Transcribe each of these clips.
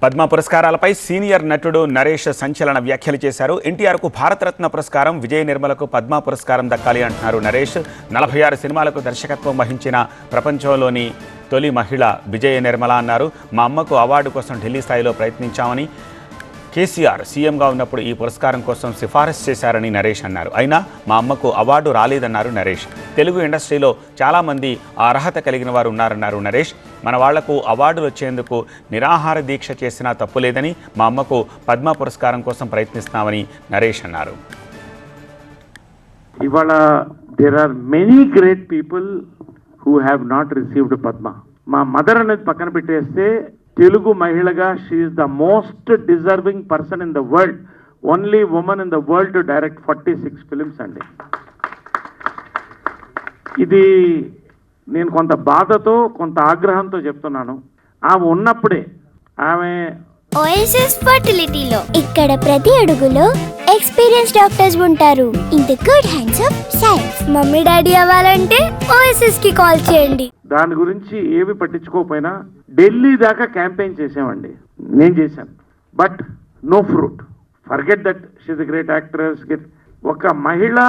Padma పురస్కారాలపై senior నటుడు నరేష్ సంచలన వ్యాఖ్యలు చేశారు. ఎన్టీఆర్కు భారతరత్న పురస్కారం, విజయ నిర్మలకు పద్మ పురస్కారం దక్కాలి అంటున్నారు నరేష్. 46 సినిమాలకు దర్శకత్వం వహించిన ప్రపంచంలోని తొలి మహిళ విజయ నిర్మల అన్నారు. మా అమ్మకు అవార్డు కోసం ఢిల్లీ స్థాయిలో ప్రయత్నించామని, కేసీఆర్ సీఎంగా ఉన్నప్పుడు ఈ పురస్కారం కోసం సిఫారసు చేశారని నరేష్ అన్నారు. అయినా మా అమ్మకు అవార్డు రాలేదన్నారు నరేష్. తెలుగు ఇండస్ట్రీలో చాలామంది అర్హత కలిగిన వారు ఉన్నారన్నారు నరేష్. మన వాళ్లకు అవార్డులు వచ్చేందుకు నిరాహార దీక్ష చేసినా తప్పులేదని, మా అమ్మకు పద్మ పురస్కారం కోసం ప్రయత్నిస్తున్నామని నరేష్ అన్నారు. ఇవాళ there are many great people who have not received Padma. మా మదర్ అనేది పక్కన పెట్టేస్తే తెలుగు మహిళగా she is the most deserving person in the world, only women in the world to direct 46 films అండి. ఇది నేను కొంత బాధతో కొంత ఆగ్రహంతో చెప్తున్నాను. ఆమె ఉన్నప్పుడే ఆమె ఓఎస్ఎస్ ఫర్టిలిటీలో ఇక్కడ ప్రతి అడుగులో ఎక్స్పీరియన్స్ డాక్టర్స్ ఉంటారు. In the good hands of science. Mummy daddy అవ్వాలంటే ఓఎస్ఎస్ కి కాల్ చేయండి. దాని గురించి ఏమి పట్టించుకోకపోయినా ఢిల్లీ దాకా క్యాంపెయిన్ చేసామండి. నేను చేశాను, but no fruit. Forget that she is a great actress. ఒక మహిళ,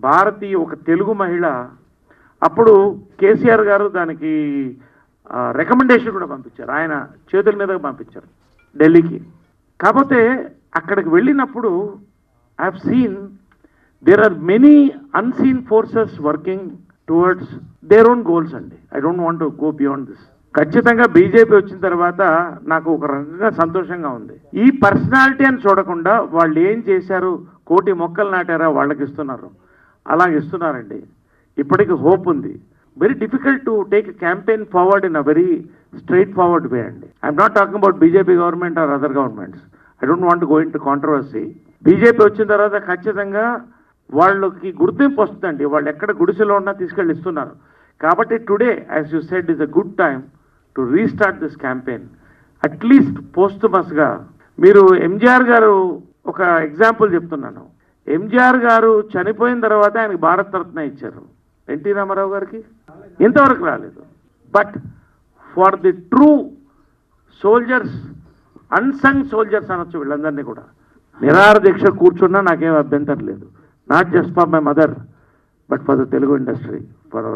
భారతీయ, ఒక తెలుగు మహిళ. అప్పుడు కేసీఆర్ గారు దానికి రికమెండేషన్ కూడా పంపించారు, ఆయన చేతుల మీదగా పంపించారు ఢిల్లీకి. కాకపోతే అక్కడికి వెళ్ళినప్పుడు I have seen there are many unseen forces working towards their own goals అండి. I don't want to go beyond this. ఖచ్చితంగా బీజేపీ వచ్చిన తర్వాత నాకు ఒక రకంగా సంతోషంగా ఉంది. ఈ పర్సనాలిటీ అని చూడకుండా వాళ్ళు ఏం చేశారు, కోటి మొక్కలు నాటారా వాళ్ళకి ఇస్తున్నారు, అలాగే ఇస్తున్నారండి. ఇప్పటికి హోప్ ఉంది. Very difficult to take campaign forward in a very straight forward way అండి. I'm not talking about BJP government or other governments. I don't want go into controversy. BJP వచ్చిన తర్వాత ఖచ్చితంగా వాళ్ళకి గుర్తింపు వస్తుందండి. వాళ్ళు ఎక్కడ గుడిసెలో ఉన్నా తీసుకెళ్ళి ఇస్తున్నారు. కాబట్టి today, as you said, is a good time to restart this campaign. At least పోస్టుమస్గా మీరు ఎంజీఆర్ గారు, ఒక ఎగ్జాంపుల్ చెప్తున్నాను. ఎంజీఆర్ గారు చనిపోయిన తర్వాత ఆయనకు భారతరత్న ఇచ్చారు. ఎన్టీ రామారావు గారికి ఇంతవరకు రాలేదు. But for the true soldiers, unsung soldiers అనొచ్చు వీళ్ళందరినీ కూడా, నిరాహార దీక్ష కూర్చున్నా నాకేం అభ్యంతరం లేదు. Not just for my mother, but for the Telugu industry, for